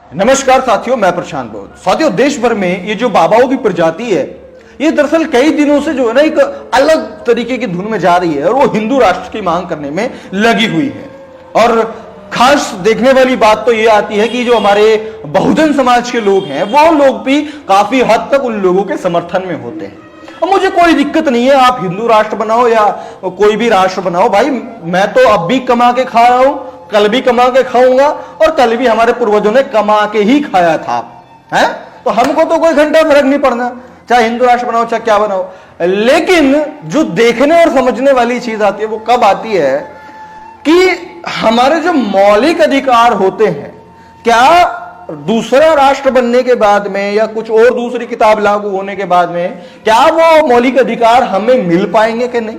नमस्कार साथियों, मैं प्रशांत बोध। साथियों, देश भर में ये जो बाबाओं की प्रजाति है, ये दरअसल कई दिनों से जो है ना एक अलग तरीके की धुन में जा रही है और वो हिंदू राष्ट्र की मांग करने में लगी हुई है। और खास देखने वाली बात तो ये आती है कि जो हमारे बहुजन समाज के लोग हैं, वो लोग भी काफी हद तक उन लोगों के समर्थन में होते हैं। अब मुझे कोई दिक्कत नहीं है, आप हिंदू राष्ट्र बनाओ या कोई भी राष्ट्र बनाओ, भाई मैं तो अब भी कमा के खा रहा हूं, कल भी कमा के खाऊंगा और कल भी हमारे पूर्वजों ने कमा के ही खाया था, है? तो हमको तो कोई घंटा फर्क नहीं पड़ना, चाहे हिंदू राष्ट्र बनाओ चाहे क्या बनाओ। लेकिन जो देखने और समझने वाली चीज आती है वो कब आती है कि हमारे जो मौलिक अधिकार होते हैं, क्या दूसरा राष्ट्र बनने के बाद में या कुछ और दूसरी किताब लागू होने के बाद में क्या वो मौलिक अधिकार हमें मिल पाएंगे कि नहीं?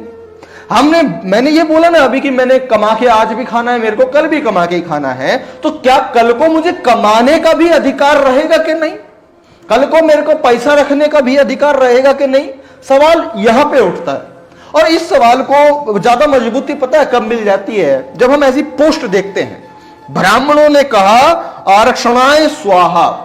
मैंने ये बोला ना अभी कि मैंने कमा के आज भी खाना है, मेरे को कल भी कमा के ही खाना है, तो क्या कल को मुझे कमाने का भी अधिकार रहेगा कि नहीं? कल को मेरे को पैसा रखने का भी अधिकार रहेगा कि नहीं? सवाल यहां पे उठता है। और इस सवाल को ज्यादा मजबूती पता है कब मिल जाती है? जब हम ऐसी पोस्ट देखते हैं, ब्राह्मणों ने कहा आरक्षणाय स्वाहा,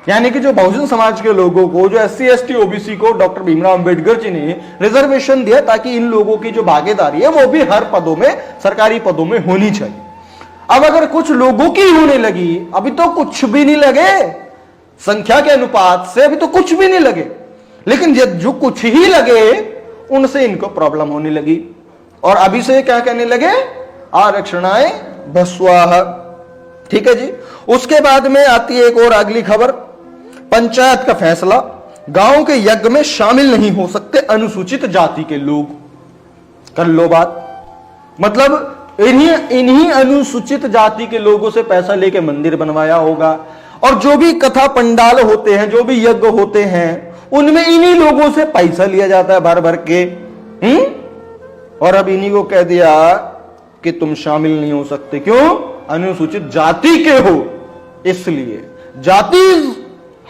यानी कि जो बहुजन समाज के लोगों को, जो SC ST OBC को डॉक्टर भीमराव अंबेडकर जी ने रिजर्वेशन दिया ताकि इन लोगों की जो भागीदारी है वो भी हर पदों में, सरकारी पदों में होनी चाहिए। अब अगर कुछ लोगों की होने लगी, अभी तो कुछ भी नहीं लगे, संख्या के अनुपात से अभी तो कुछ भी नहीं लगे, लेकिन जो कुछ ही लगे उनसे इनको प्रॉब्लम होने लगी और अभी से क्या कहने लगे? आरक्षणाय भस्वाहा। ठीक है जी। उसके बाद में आती है एक और अगली खबर, पंचायत का फैसला, गांव के यज्ञ में शामिल नहीं हो सकते अनुसूचित जाति के लोग। कर लो बात, मतलब इन्हीं अनुसूचित जाति के लोगों से पैसा लेके मंदिर बनवाया होगा और जो भी कथा पंडाल होते हैं, जो भी यज्ञ होते हैं, उनमें इन्हीं लोगों से पैसा लिया जाता है भर भर के। और अब इन्हीं को कह दिया कि तुम शामिल नहीं हो सकते। क्यों? अनुसूचित जाति के हो, इसलिए। जाति इज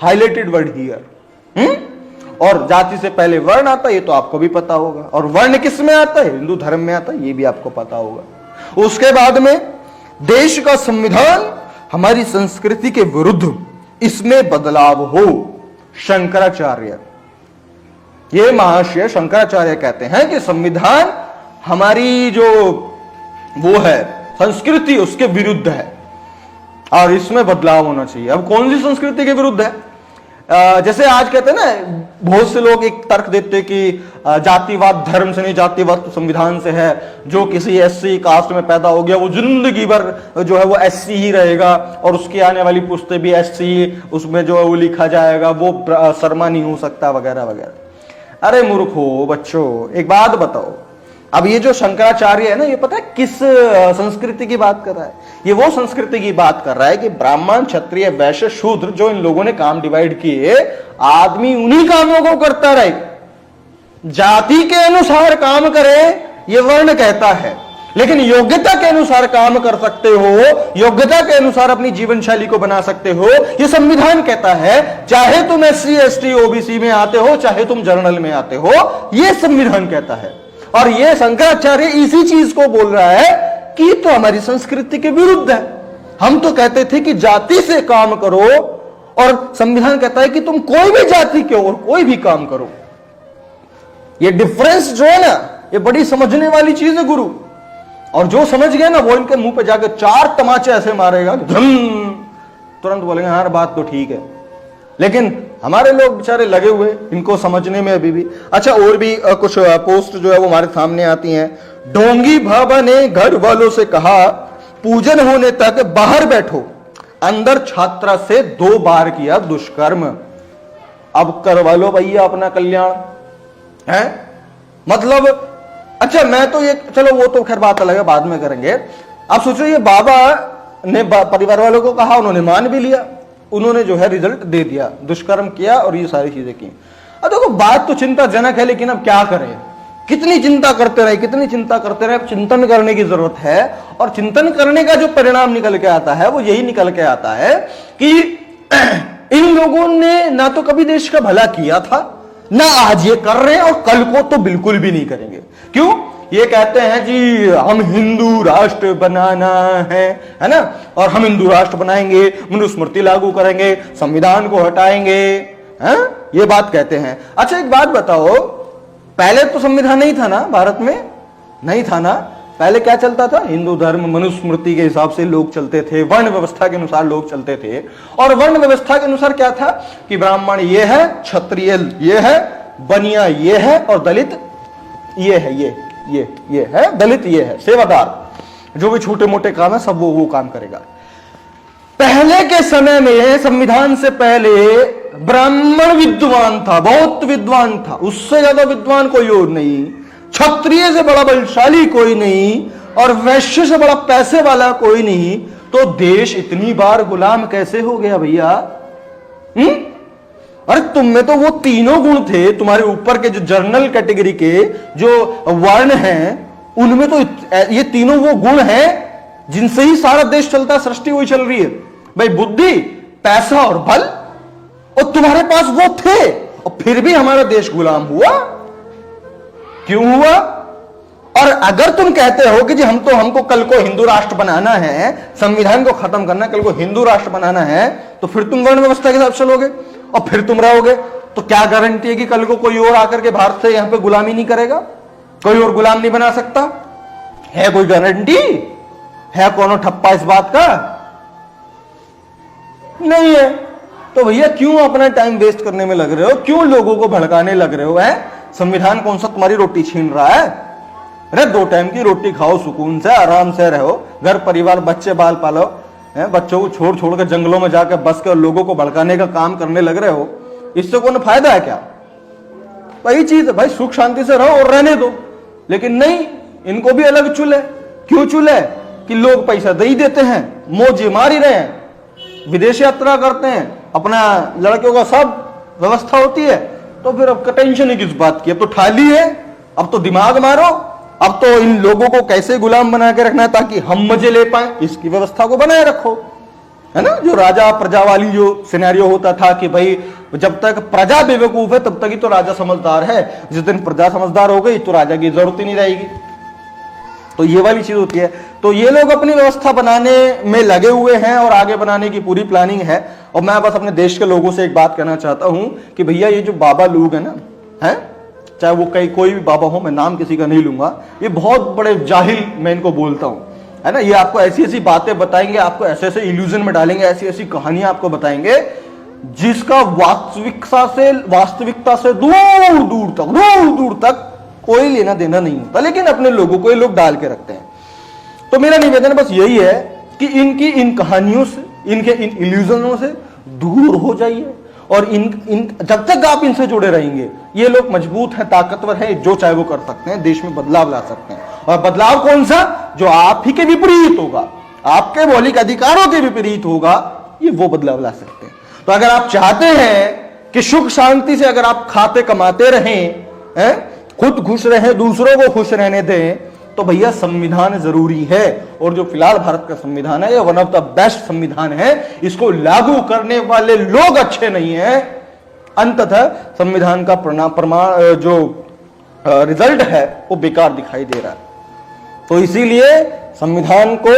हाईलाइटेड वर्ड हियर। और जाति से पहले वर्ण आता है, ये तो आपको भी पता होगा। और वर्ण किस में आता है? हिंदू धर्म में आता है, ये भी आपको पता होगा। उसके बाद में देश का संविधान हमारी संस्कृति के विरुद्ध, इसमें बदलाव हो। शंकराचार्य, ये महाशय शंकराचार्य कहते हैं कि संविधान हमारी जो वो है संस्कृति, उसके विरुद्ध है और इसमें बदलाव होना चाहिए। अब कौन सी संस्कृति के विरुद्ध है? जैसे आज कहते हैं ना, बहुत से लोग एक तर्क देते हैं कि जातिवाद धर्म से नहीं, जातिवाद तो संविधान से है। जो किसी SC कास्ट में पैदा हो गया वो जिंदगी भर जो है वो SC ही रहेगा और उसकी आने वाली पुश्ते भी SC, उसमें जो है वो लिखा जाएगा, वो शर्मा नहीं हो सकता वगैरह वगैरह। अरे मूर्खो बच्चों, एक बात बताओ, अब ये जो शंकराचार्य है ना, ये पता है किस संस्कृति की बात कर रहा है? ये वो संस्कृति की बात कर रहा है कि ब्राह्मण, क्षत्रिय, वैश्य, शूद्र, जो इन लोगों ने काम डिवाइड किए, आदमी उन्हीं कामों को करता रहे, जाति के अनुसार काम करे, ये वर्ण कहता है। लेकिन योग्यता के अनुसार काम कर सकते हो, योग्यता के अनुसार अपनी जीवन शैली को बना सकते हो, ये संविधान कहता है। चाहे तुम SC ST OBC में आते हो, चाहे तुम जनरल में आते हो, ये संविधान कहता है। और ये शंकराचार्य इसी चीज को बोल रहा है कि तो हमारी संस्कृति के विरुद्ध है। हम तो कहते थे कि जाति से काम करो और संविधान कहता है कि तुम कोई भी जाति के हो और कोई भी काम करो। ये डिफरेंस जो है ना, ये बड़ी समझने वाली चीज है गुरु। और जो समझ गया ना, वो इनके मुंह पे जाकर 4 तमाचे ऐसे मारेगा, तुरंत बोलेंगे हाँ बात तो ठीक है। लेकिन हमारे लोग बेचारे लगे हुए इनको समझने में अभी भी। अच्छा, और भी कुछ पोस्ट जो है वो हमारे सामने आती हैं। ढोंगी बाबा ने घर वालों से कहा पूजन होने तक बाहर बैठो, अंदर छात्रा से 2 बार किया दुष्कर्म। अब करवा लो भैया अपना कल्याण, है? मतलब अच्छा, मैं तो ये, चलो वो तो खैर बात अलग है, बाद में करेंगे। आप सोचो, ये बाबा ने परिवार वालों को कहा, उन्होंने मान भी लिया, उन्होंने जो है रिजल्ट दे दिया, दुष्कर्म किया और ये सारी चीजें की। अब देखो बात तो चिंताजनक है, लेकिन अब क्या करें? कितनी चिंता करते रहे, कितनी चिंता करते रहे। अब चिंतन करने की जरूरत है और चिंतन करने का जो परिणाम निकल के आता है वो यही निकल के आता है कि इन लोगों ने ना तो कभी देश का भला किया था, ना आज ये कर रहे हैं और कल को तो बिल्कुल भी नहीं करेंगे। क्यों? ये कहते हैं जी हम हिंदू राष्ट्र बनाना है ना, और हम हिंदू राष्ट्र बनाएंगे, मनुस्मृति लागू करेंगे, संविधान को हटाएंगे, है? ये बात कहते हैं। अच्छा एक बात बताओ, पहले तो संविधान नहीं था ना भारत में, नहीं था ना, पहले क्या चलता था? हिंदू धर्म मनुस्मृति के हिसाब से लोग चलते थे, वर्ण व्यवस्था के अनुसार लोग चलते थे। और वर्ण व्यवस्था के अनुसार क्या था कि ब्राह्मण ये है, क्षत्रिय ये है, बनिया ये है, और दलित ये है, ये है दलित, ये है सेवादार, जो भी छोटे मोटे काम है सब वो काम करेगा। पहले के समय में, संविधान से पहले, ब्राह्मण विद्वान था, बहुत विद्वान था, उससे ज्यादा विद्वान कोई और नहीं, क्षत्रिय से बड़ा बलशाली कोई नहीं, और वैश्य से बड़ा पैसे वाला कोई नहीं। तो देश इतनी बार गुलाम कैसे हो गया भैया? अरे तुम में तो वो तीनों गुण थे, तुम्हारे ऊपर के जो जर्नल कैटेगरी के जो वर्ण हैं, उनमें तो ये तीनों वो गुण हैं जिनसे ही सारा देश चलता है, सृष्टि वही चल रही है भाई, बुद्धि, पैसा और बल। और तुम्हारे पास वो थे, और फिर भी हमारा देश गुलाम हुआ। क्यों हुआ? और अगर तुम कहते हो कि जी हमको कल को हिंदू राष्ट्र बनाना है, संविधान को खत्म करना, कल को हिंदू राष्ट्र बनाना है, तो फिर तुम वर्ण व्यवस्था के साथ चलोगे और फिर तुम रहोगे। तो क्या गारंटी है कि कल को कोई और आकर के भारत से यहां पे गुलामी नहीं करेगा, कोई और गुलाम नहीं बना सकता? है कोई गारंटी? है कौन ठप्पा इस बात का? नहीं है। तो भैया क्यों अपना टाइम वेस्ट करने में लग रहे हो? क्यों लोगों को भड़काने लग रहे हो? है संविधान कौन सा तुम्हारी रोटी छीन रहा है? अरे 2 टाइम की रोटी खाओ, सुकून से आराम से रहो, घर परिवार बच्चे बाल पालो, बच्चों को छोड़ छोड़ कर जंगलों में जाकर बस कर लोगों को भड़काने का काम करने लग रहे हो। इससे कोई फायदा है क्या? वही चीज है भाई, सुख शांति से रहो और रहने दो। लेकिन नहीं, इनको भी अलग चूल्हे। क्यों चूल्हे? कि लोग पैसा दे ही देते हैं, मौज मार ही रहे हैं, विदेश यात्रा करते हैं, अपना लड़कियों का सब व्यवस्था होती है। तो फिर अब टेंशन ही किस बात की? अब तो थाली है, अब तो दिमाग मारो, अब तो इन लोगों को कैसे गुलाम बना के रखना है ताकि हम मजे ले पाए, इसकी व्यवस्था को बनाए रखो, है ना। जो राजा प्रजा वाली जो सिनेरियो होता था कि भाई जब तक प्रजा बेवकूफ है तब तक ही तो राजा समझदार है, जिस दिन प्रजा समझदार हो गई तो राजा की जरूरत ही नहीं रहेगी। तो ये वाली चीज होती है। तो ये लोग अपनी व्यवस्था बनाने में लगे हुए हैं और आगे बनाने की पूरी प्लानिंग है। और मैं बस अपने देश के लोगों से एक बात कहना चाहता हूं कि भैया ये जो बाबा लोग हैं ना, है चाहे वो कोई भी बाबा हो, मैं नाम किसी का नहीं लूंगा, ये बहुत बड़े जाहिल मैं इनको बोलता हूं, है ना। ये आपको ऐसी ऐसी बातें बताएंगे, आपको ऐसे ऐसे इल्यूजन में डालेंगे, ऐसी ऐसी कहानियां आपको बताएंगे जिसका वास्तविकता से दूर दूर तक कोई लेना देना नहीं होता। लेकिन अपने लोगों को ये लोग डाल के रखते हैं। तो मेरा निवेदन बस यही है कि इनकी इन कहानियों से, इनके इन इल्यूजनों से दूर हो जाइए। और जब तक आप इनसे जुड़े रहेंगे, ये लोग मजबूत हैं, ताकतवर हैं, जो चाहे वो कर सकते हैं, देश में बदलाव ला सकते हैं। और बदलाव कौन सा? जो आप ही के विपरीत होगा, आपके मौलिक अधिकारों के विपरीत होगा, ये वो बदलाव ला सकते हैं। तो अगर आप चाहते हैं कि सुख शांति से अगर आप खाते कमाते रहें, खुद खुश रहें, दूसरों को खुश रहने दें, तो भैया संविधान जरूरी है। और जो फिलहाल भारत का संविधान है, ये वन ऑफ द बेस्ट संविधान है। इसको लागू करने वाले लोग अच्छे नहीं हैं। अंततः संविधान का जो रिजल्ट है वो बेकार दिखाई दे रहा है। तो इसीलिए संविधान को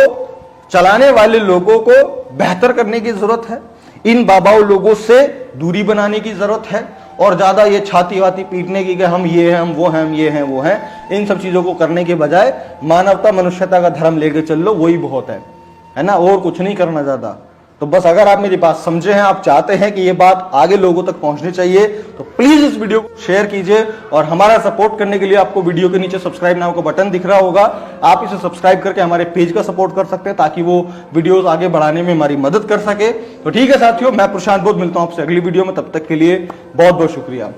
चलाने वाले लोगों को बेहतर करने की जरूरत है। इन बाबाओं लोगों से दूरी बनाने की जरूरत है। और ज्यादा ये छाती वाती पीटने की कि हम ये हैं, हम वो हैं, हम ये हैं, वो हैं, इन सब चीजों को करने के बजाय मानवता मनुष्यता का धर्म लेके चल लो, वही बहुत है ना। और कुछ नहीं करना ज्यादा। तो बस अगर आप मेरी बात समझे हैं, आप चाहते हैं कि ये बात आगे लोगों तक पहुंचनी चाहिए, तो प्लीज इस वीडियो को शेयर कीजिए। और हमारा सपोर्ट करने के लिए आपको वीडियो के नीचे सब्सक्राइब नाउ का बटन दिख रहा होगा, आप इसे सब्सक्राइब करके हमारे पेज का सपोर्ट कर सकते हैं ताकि वो वीडियोस आगे बढ़ाने में हमारी मदद कर सके। तो ठीक है साथियों, मैं प्रशांत बोध मिलता हूं आपसे अगली वीडियो में। तब तक के लिए बहुत बहुत शुक्रिया।